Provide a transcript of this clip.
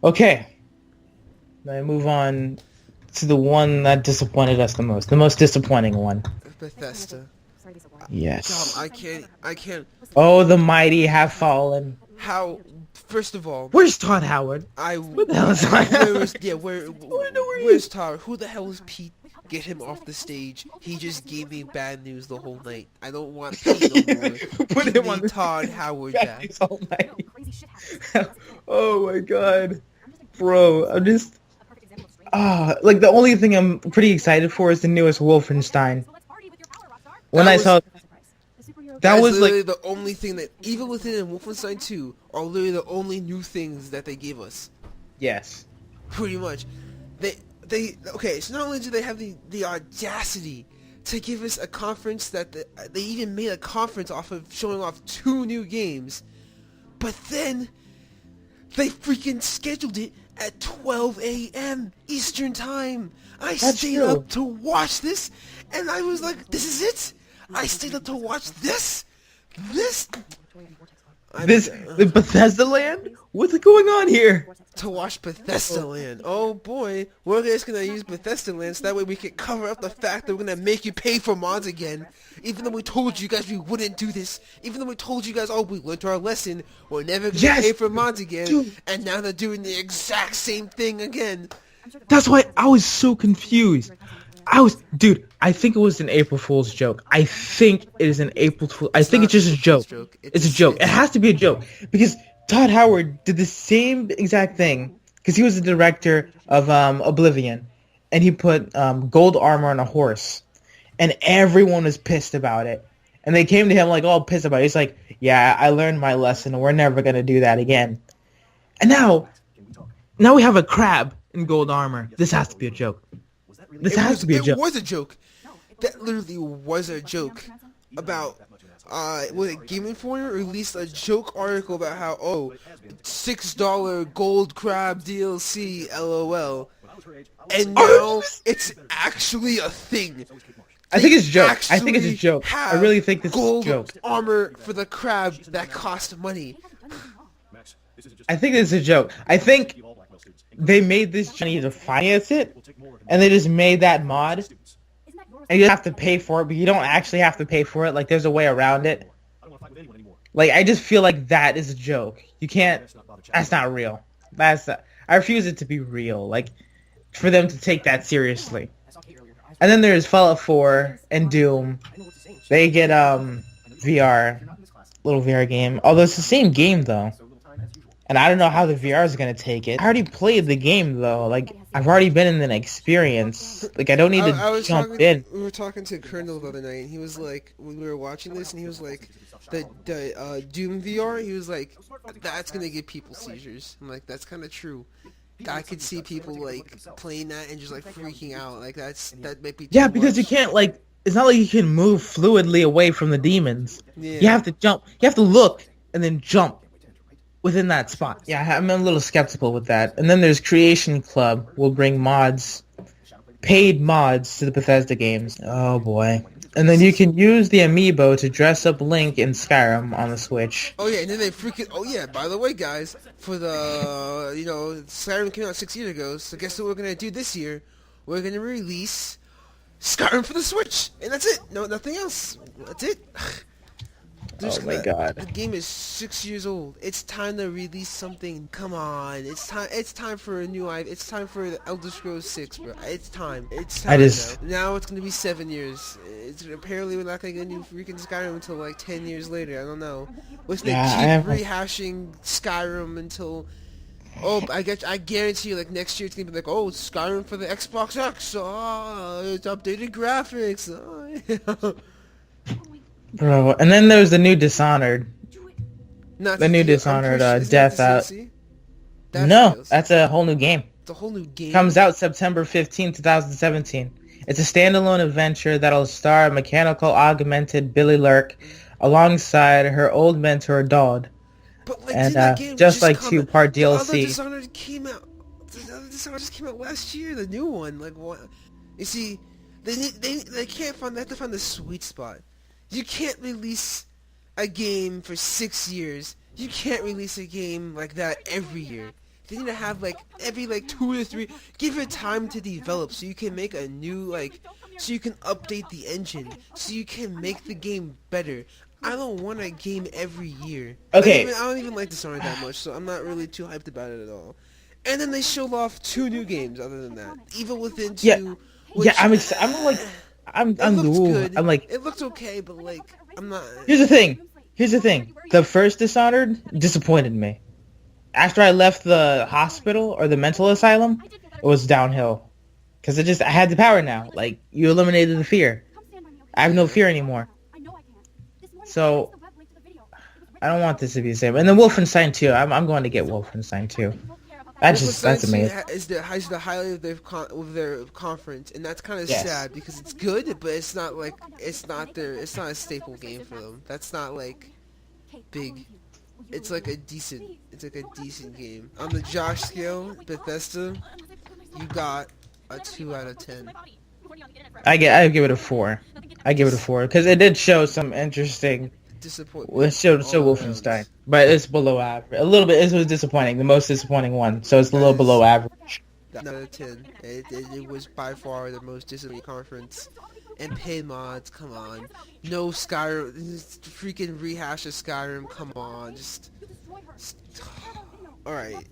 Okay, now I move on to the one that disappointed us the most disappointing one. Bethesda. Tom, Yes. I can't. Oh, the mighty have fallen. How? First of all, Where's Todd Howard? I What the hell is Todd where Howard? is yeah where I want to know where he where's is. Todd? Who the hell is Pete? Get him off the stage. He just gave me bad news the whole night. I don't want Pete no more. Put Give him on me the Todd Howard bad back. news all night. Oh my god, bro! I'm just like the only thing I'm pretty excited for is the newest Wolfenstein. When That I was saw that That's was like literally the only thing that, even within Wolfenstein 2, are literally the only new things that they gave us. yes, Pretty much. Okay, so not only do they have the audacity to give us a conference that they even made a conference off of showing off 2 new games, but then they freaking scheduled it at 12 a.m. Eastern Time. I that's stayed true. up to watch this, and I was like, this is it? I stayed up to watch this? This? The Bethesda land? What's going on here? To watch Bethesda Land. Oh boy, we're just gonna use Bethesda Land so that way we can cover up the fact that we're gonna make you pay for mods again. Even though we told you guys we wouldn't do this. Even though we told you guys, oh, we learned our lesson. We're never gonna Yes, pay for mods again. dude. And now they're doing the exact same thing again. That's why I was so confused. Dude, I think it was an April Fool's joke. I think it is an April Fool. I think it's not just a April Fool's joke. joke. It's a joke. It has to be a joke because Todd Howard did the same exact thing because he was the director of Oblivion, and he put gold armor on a horse, and everyone was pissed about it. And they came to him like all pissed about it. He's like, "Yeah, I learned my lesson. We're never gonna do that again." And now we have a crab in gold armor. This has to be a joke. This has to be a It joke. was a joke. That literally was a joke about was it Game Informer released a joke article about how $6 gold crab DLC LOL, and now it's actually a thing. I think it's a joke. I think it's a Actually joke. I have really think this is a gold joke. armor for the crab that cost money. I think it's a joke. I think they made this money to finance it, and they just made that mod, and you have to pay for it, but you don't actually have to pay for it. Like, there's a way around it. Like, I just feel like that is a joke. You can't... That's not real. I refuse it to be real. Like, for them to take that seriously. And then there's Fallout 4 and Doom. They get, little VR game. Although it's the same game, though. And I don't know how the VR is going to take it. I already played the game, though. Like, I've already been in an experience. Like, I don't need to jump in. We were talking to Colonel the other night, and he was like, when we were watching this, and he was like, the Doom VR, he was like, that's gonna give people seizures. I'm like, that's kind of true. I could see people like playing that and just like freaking out. Like that might be too Yeah, because you much. can't, like... It's not like you can move fluidly away from the demons. Yeah. You have to jump. You have to look and then jump within that spot. Yeah, I'm a little skeptical with that. And then there's Creation Club. Will bring mods, paid mods to the Bethesda games. Oh boy. And then you can use the amiibo to dress up Link in Skyrim on the Switch. Oh yeah, and then they freaking. Oh yeah, by the way, guys, for the Skyrim came out 6 years ago. So guess what we're gonna do this year? We're gonna release Skyrim for the Switch, and that's it. No, nothing else. That's it. Oh my god. The game is 6 years old. It's time to release something. Come on, it's time. It's time for a new IP. It's time for the Elder Scrolls 6, bro. It's time. It's time. Now it's gonna be 7 years. Apparently we're not gonna get a new freaking Skyrim until like 10 years later. I don't know. What's they keep rehashing Skyrim until? Oh, I guarantee you, like next year it's gonna be like, oh, it's Skyrim for the Xbox X. Oh, it's updated graphics. Oh, yeah. Bro, and then there's the new Dishonored. Not The new DLC. Dishonored Isn't Death that out. the DLC? No, DLC. that's a whole new game. It's a whole new game. Comes out September 15, 2017. It's a standalone adventure that'll star mechanical augmented Billy Lurk alongside her old mentor Dodd. But like, And did that game just like come 2-part The other DLC. Dishonored came out. The other Dishonored just came out last year. The new one, like what? You see, they can't find. They have to find the sweet spot. You can't release a game for 6 years. You can't release a game like that every year. They need to have like every like 2 to 3. Give it time to develop so you can make a new so you can update the engine so you can make the game better. I don't want a game every year. Okay. I don't even like Dishonored that much, so I'm not really too hyped about it at all. And then they showed off 2 new games. Other than that, Evil Within 2, Yeah. which Yeah. I'm it looked ooh, good. I'm like. It looked okay, but like I'm not. Here's the thing. The first Dishonored disappointed me. After I left the hospital or the mental asylum, it was downhill. Because I had the power now. Like, you eliminated the fear. I have no fear anymore. So, I don't want this to be the same. And then Wolfenstein 2. I'm going to get Wolfenstein 2. That's amazing. Is the highlight of their conference, and that's kind of Yes. sad because it's good, but it's not a staple game for them. That's not like big. It's like a decent game. On the Josh scale, Bethesda, you got a 2 out of 10. I give it a 4. I give it a 4 because it did show some interesting. Disappointment. It showed Wolfenstein, but it's below average. A little bit. It was disappointing. The most disappointing one, so it's a little below average. 9 out of 10. It was by far the most disappointing conference. And paid mods, come on. No Skyrim, freaking rehash of Skyrim, come on. Just alright.